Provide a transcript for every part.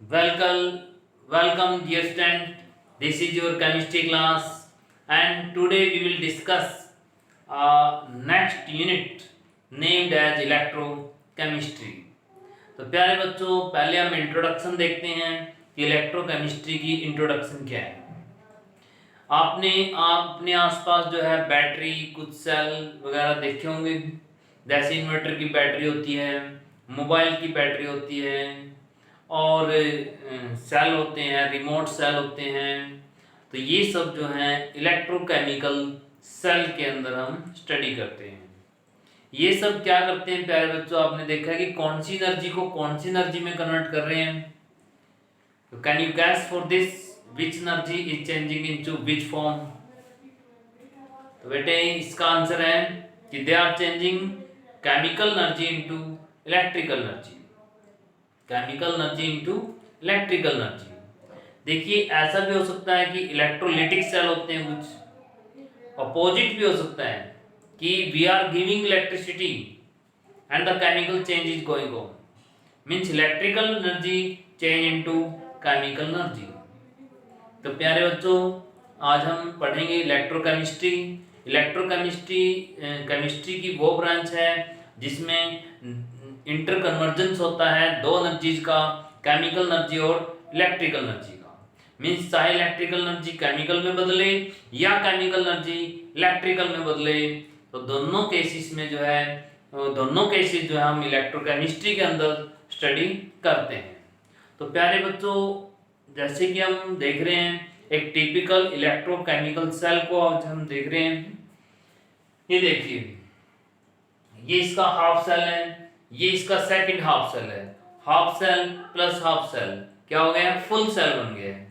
Welcome, welcome, dear student. This is your chemistry class, and today we will discuss next unit named as electrochemistry. तो प्यारे बच्चों, पहले हम introduction देखते हैं कि इलेक्ट्रोकेमिस्ट्री की इंट्रोडक्शन क्या है। आपने अपने आसपास जो है बैटरी, कुछ सेल वगैरह देखे होंगे। जैसे इन्वर्टर की बैटरी होती है, मोबाइल की बैटरी होती है, और सेल होते हैं, रिमोट सेल होते हैं। तो ये सब जो है इलेक्ट्रोकेमिकल सेल के अंदर हम स्टडी करते हैं। ये सब क्या करते हैं प्यारे बच्चों, आपने देखा है कि कौन सी एनर्जी को कौन सी एनर्जी में कन्वर्ट कर रहे हैं। तो can you guess for this, which energy is changing into which form. तो बेटे इसका आंसर है कि they are changing chemical energy into electrical energy. Chemical energy into electrical energy. देखिए ऐसा भी हो सकता है कि इलेक्ट्रोलिटिक सेल होते हैं, कुछ अपोजिट भी हो सकता है कि we are giving electricity and the chemical change is going on, means electrical energy change into chemical energy. तो प्यारे बच्चों, आज हम पढ़ेंगे इलेक्ट्रोकेमिस्ट्री। इलेक्ट्रोकेमिस्ट्री केमिस्ट्री की वो ब्रांच है जिसमें इंटर कन्वर्जेंस होता है दो एनर्जीज का, केमिकल एनर्जी और इलेक्ट्रिकल एनर्जी का। मींस चाहे इलेक्ट्रिकल एनर्जी केमिकल में बदले या केमिकल एनर्जी इलेक्ट्रिकल में बदले, तो दोनों केसेस में जो है दोनों केसेस जो है हम इलेक्ट्रोकेमिस्ट्री के अंदर स्टडी करते हैं। तो प्यारे बच्चों, जैसे कि हम देख रहे हैं एक टिपिकल इलेक्ट्रोकेमिकल सेल को आज हम देख रहे हैं। ये देखिए, ये इसका हाफ सेल है, ये इसका सेकंड हाफ सेल है। Half cell plus half cell क्या हो गया, फुल सेल बन गया है।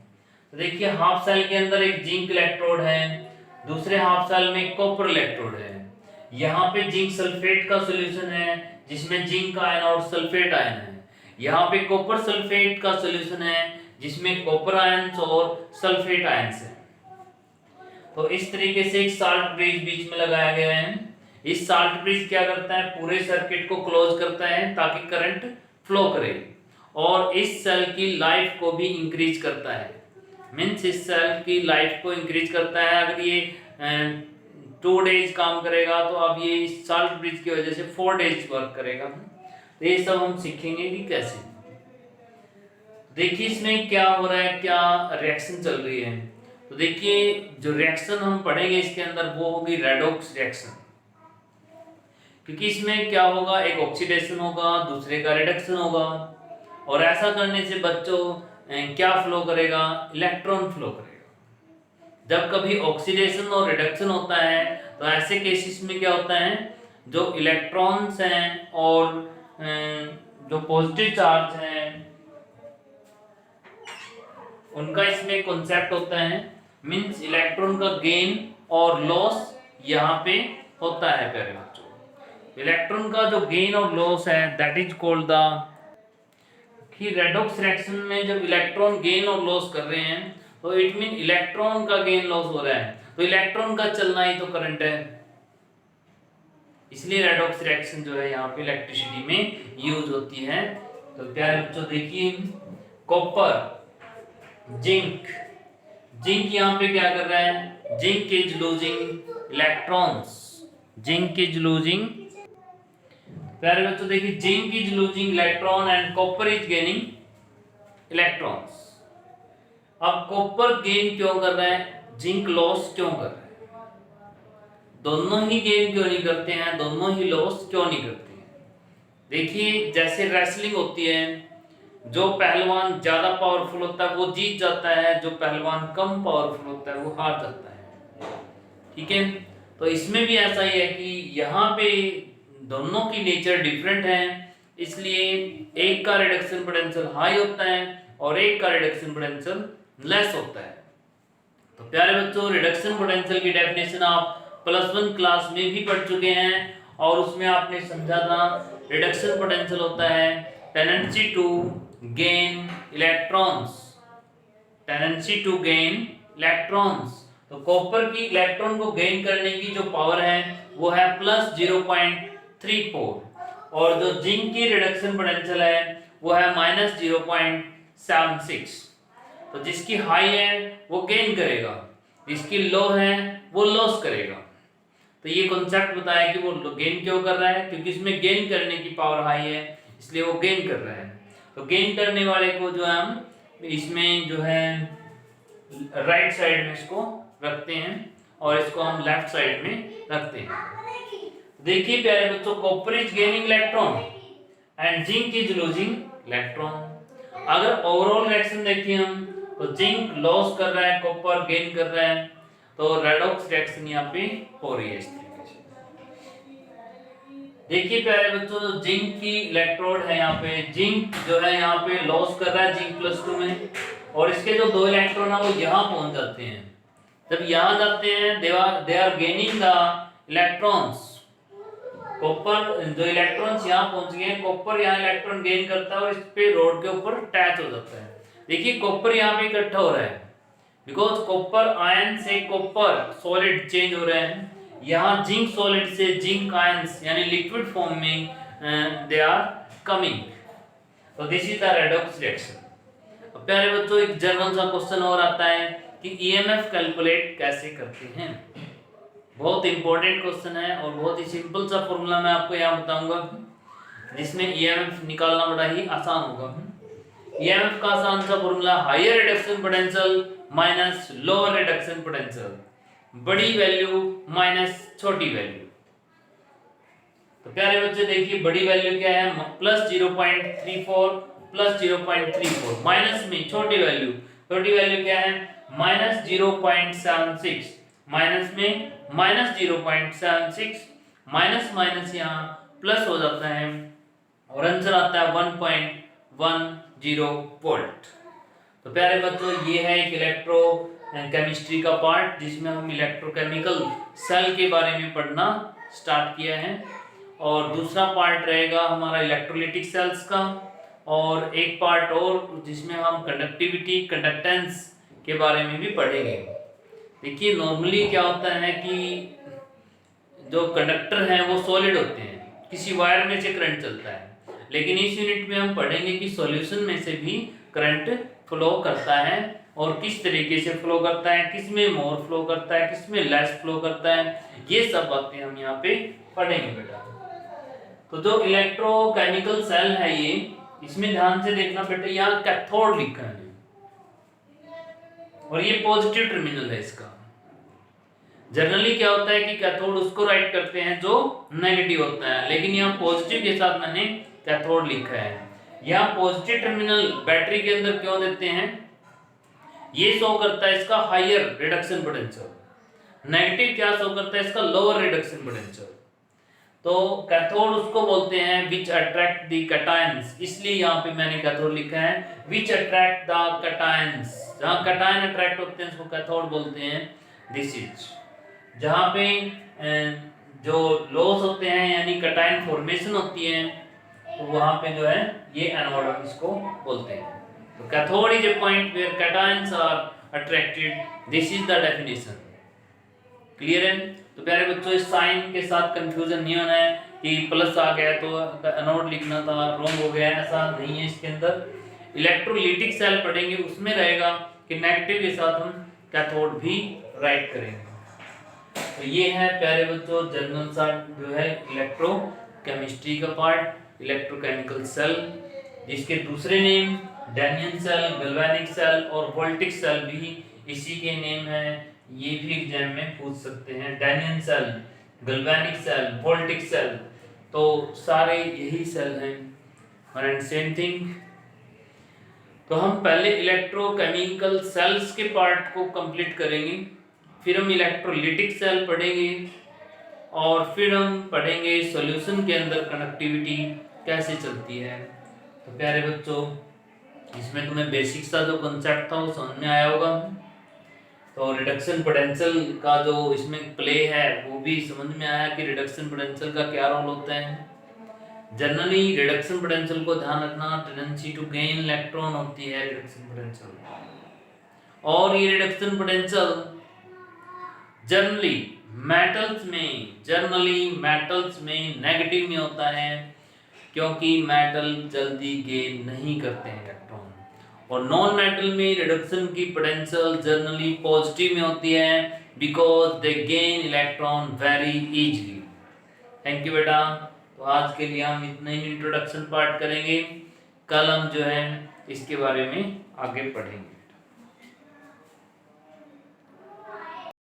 तो देखिए हाफ सेल के अंदर एक जिंक इलेक्ट्रोड है, दूसरे हाफ सेल में कॉपर इलेक्ट्रोड है। यहाँ पे जिंक सल्फेट का सॉल्यूशन है जिसमें जिंक आयन और सल्फेट आयन है। यहाँ पे कॉपर सल्फेट का सॉल्यूशन है जिसमें कॉपर आयंस और सल्फेट आयंस है। तो इस तरीके से एक साल्ट ब्रिज बीच में लगाया गया है। इस साल्ट ब्रिज क्या करता है, पूरे सर्किट को क्लोज करता है ताकि करंट फ्लो करे, और इस सेल की लाइफ को भी इंक्रीज करता है। मींस इस सेल की लाइफ को इंक्रीज करता है। अगर ये 2 डेज काम करेगा तो अब ये साल्ट ब्रिज की वजह से 4 डेज वर्क करेगा। तो ये सब हम सीखेंगे कि कैसे। देखिए इसमें क्या हो रहा है, क्या रिएक्शन चल रही है। तो देखिए जो रिएक्शन हम पढ़ेंगे इसके अंदर वो होगी रेडॉक्स रिएक्शन। क्योंकि इसमें क्या होगा, एक ऑक्सीडेशन होगा, दूसरे का रिडक्शन होगा, और ऐसा करने से बच्चों क्या फ्लो करेगा, इलेक्ट्रॉन फ्लो करेगा। जब कभी ऑक्सीडेशन और रिडक्शन होता है तो ऐसे केसेस में क्या होता है, जो इलेक्ट्रॉन्स हैं और जो पॉजिटिव चार्ज हैं उनका इसमें कॉन्सेप्ट होता है। मींस इलेक्ट्रॉन का गेन और लॉस यहाँ पे होता है प्यारे बच्चों। इलेक्ट्रॉन का जो गेन और लॉस है दैट इज कॉल्ड द, कि रेडॉक्स रिएक्शन में जब इलेक्ट्रॉन गेन और लॉस कर रहे हैं तो इट मीन इलेक्ट्रॉन का गेन लॉस हो रहा है, तो इलेक्ट्रॉन का चलना ही तो करंट है। इसलिए रेडॉक्स रिएक्शन जो है यहाँ पे इलेक्ट्रिसिटी में यूज होती है। तो प्यारे बच्चों देखिए, कॉपर, जिंक, जिंक यहाँ पे क्या कर रहा है, zinc is losing electrons, zinc is losing. प्यारे बच्चों देखिए, zinc is losing electron and copper is gaining electrons. अब कॉपर गेन क्यों कर रहा है, जिंक लॉस क्यों कर रहा है। दोनों ही गेन क्यों नहीं करते हैं, दोनों ही लॉस क्यों नहीं करते हैं। देखिए जैसे रेसलिंग होती है, जो पहलवान ज्यादा पावरफुल होता है वो जीत जाता है, जो पहलवान कम पावरफुल होता है वो हार जाता है। ठीक है, तो इसमें भी ऐसा ही है कि यहाँ पे दोनों की नेचर डिफरेंट है, इसलिए एक का रिडक्शन पोटेंशियल हाई होता है और एक का रिडक्शन पोटेंशियल लेस होता है। तो प्यारे बच्चों, रिडक्शन पोटेंशियल की डेफिनेशन आप +1 क्लास में भी पढ़ चुके हैं, और उसमें आपने समझा था रिडक्शन पोटेंशियल होता है tendency to gain electrons, tendency to gain electrons. तो कॉपर की इलेक्ट्रॉन को गेन करने की जो पावर है वो है +0.34, और जो जिंक की रिडक्शन पोटेंशियल है वो है -0.6 0.76। तो जिसकी हाई है वो गेन करेगा, जिसकी लो है वो लॉस करेगा। तो ये कॉन्सेप्ट बताया कि वो गेन क्यों कर रहा है, क्योंकि इसमें गेन करने की पावर हाई है, इसलिए वो गेन कर रहा है। तो गेन करने वाले को जो है हम इसमें जो है राइट साइड में इसको रखते हैं और इसको हम लेफ्ट साइड में रखते हैं। देखिए प्यारे बच्चों, copper is gaining electron and zinc is losing electron. अगर ओवरऑल रिएक्शन देखिए हम, तो जिंक लॉस कर रहा है, कॉपर गेन कर रहा है, तो रेडॉक्स रिएक्शन यहाँ पे हो रही है इस तरीके से। देखिए प्यारे बच्चों, जिंक की इलेक्ट्रोड है यहाँ पे, जिंक जो है यहाँ पे लॉस कर रहा है Zn+2 में, और इसके जो दो इलेक्ट्रॉन है वो यहाँ पहुंच जाते हैं। जब यहाँ जाते हैं they are gaining the electrons. Copper जो इलेक्ट्रॉन्स यहाँ पहुंच गए हैं, कॉपर यहाँ इलेक्ट्रॉन गेन करता है और इस पे रोड के ऊपर अटैच हो जाता है। देखिए कॉपर यहाँ पे इकट्ठा हो रहा है, बिकॉज कॉपर आयन से कॉपर सॉलिड चेंज हो रहे हैं। यहाँ जिंक सॉलिड से जिंक आयंस यानी लिक्विड फॉर्म में दे आर कमिंग। तो this is the redox reaction. अब प्यारे बच्चों, एक जनरल सा क्वेश्चन और आता है कि ईएमएफ कैलकुलेट कैसे करते हैं। बहुत इंपॉर्टेंट क्वेश्चन है और बहुत ही सिंपल सा फॉर्मूला मैं आपको यहाँ बताऊंगा, जिसमें ईएमएफ निकालना बड़ा ही आसान होगा। ईएमएफ का आसान सा formula higher reduction potential minus lower reduction potential, बड़ी वैल्यू माइनस छोटी वैल्यू। तो प्यारे बच्चे देखिए, बड़ी वैल्यू क्या है, +0.34 +0.34, माइनस में छोटी वैल्यू क्या है, -0.76, माइनस में -0.76, माइनस माइनस यहाँ प्लस हो जाता है और आंसर आता है 1.10 वोल्ट। तो प्यारे बच्चों, ये है एक इलेक्ट्रो केमिस्ट्री का पार्ट, जिसमें हम इलेक्ट्रोकेमिकल सेल के बारे में पढ़ना स्टार्ट किया है, और दूसरा पार्ट रहेगा हमारा इलेक्ट्रोलिटिक सेल्स का, और एक पार्ट और जिसमें हम कंडक्टिविटी कंडक्टेंस के बारे में भी पढ़ेंगे। देखिए नॉर्मली क्या होता है कि जो कंडक्टर हैं वो सॉलिड होते हैं, किसी वायर में से करंट चलता है, लेकिन इस यूनिट में हम पढ़ेंगे कि सॉल्यूशन में से भी करंट फ्लो करता है, और किस तरीके से फ्लो करता है, किस में मोर फ्लो करता है, किस में लेस फ्लो करता है, ये सब बातें हम यहाँ पे पढ़ेंगे बेटा। तो जो इलेक्ट्रोकेमिकल सेल है ये, इसमें ध्यान से देखना बेटा, यहाँ कैथोड लिखा है और ये पॉजिटिव टर्मिनल है इसका। जनरली क्या होता है कि कैथोड उसको राइट करते हैं जो नेगेटिव होता है, लेकिन यहाँ पॉजिटिव के साथ मैंने कैथोड लिखा है। यहाँ पॉजिटिव टर्मिनल बैटरी के अंदर क्यों देते हैं, ये शो करता है इसका हायर रिडक्शन पोटेंशियल, नेगेटिव क्या शो करता है इसका लोअर रिडक्शन पोटेंशियल। तो कैथोड उसको बोलते हैं विच अट्रैक्ट द कैटायंस, इसलिए यहाँ पे मैंने कैथोड लिखा है विच अट्रैक्ट द कैटायंस। जहाँ कैटायन अट्रैक्ट होते हैं उसको कैथोड बोलते हैं। दिस इज जहाँ पे जो लॉस होते हैं यानी कैटायन फॉर्मेशन होती है, तो वहाँ पे जो है ये एनोड इसको बोलते हैं। तो cathode is a point where cations are attracted, this is the definition. Clear है? तो प्यारे बच्चों, इस साइन के साथ कंफ्यूजन नहीं होना है कि प्लस आ गया तो एनोड लिखना था, रॉन्ग हो गया, ऐसा नहीं है। इसके अंदर इलेक्ट्रोलिटिक सेल पढ़ेंगे, उसमें रहेगा कि नेगेटिव के साथ हम कैथोड भी राइट करेंगे। तो ये है प्यारे बच्चों जनरल सा जो है इलेक्ट्रोकेमिस्ट्री का पार्ट, इलेक्ट्रोकेमिकल सेल, जिसके दूसरे नेम डैनियन सेल, गैल्वेनिक सेल और वोल्टिक सेल भी इसी के नेम है। ये भी एग्जाम में पूछ सकते हैं, Daniell cell, galvanic cell, voltaic cell, तो सारे यही सेल हैं एंड सेम थिंग। तो हम पहले इलेक्ट्रोकेमिकल सेल्स के पार्ट को कंप्लीट करेंगे, फिर हम इलेक्ट्रोलिटिक सेल पढ़ेंगे, और फिर हम पढ़ेंगे सॉल्यूशन के अंदर कंडक्टिविटी कैसे चलती है। तो प्यारे बच्चों, इसमें तुम्हें बेसिक सा जो कॉन्सेप्ट था वो समझ में आया होगा। तो रिडक्शन पोटेंशियल का जो इसमें प्ले है वो भी समझ में आया कि रिडक्शन पोटेंशियल का क्या रोल होता है। जनरली रिडक्शन पोटेंशियल को ध्यान रखना, टेंडेंसी टू गेन इलेक्ट्रॉन होती है रिडक्शन पोटेंशियल, और ये रिडक्शन पोटेंशियल जनरली मेटल्स में नेगेटिव में होता है, क्योंकि मेटल जल्दी गेन नहीं करते हैं इलेक्ट्रॉन, और नॉन मेटल में रिडक्शन की पोटेंशियल जनरली पॉजिटिव में होती है because they gain electron very easily. Thank you बेटा। तो आज के लिए हम इतना ही इंट्रोडक्शन पार्ट करेंगे, कल हम जो है इसके बारे में आगे पढ़ेंगे।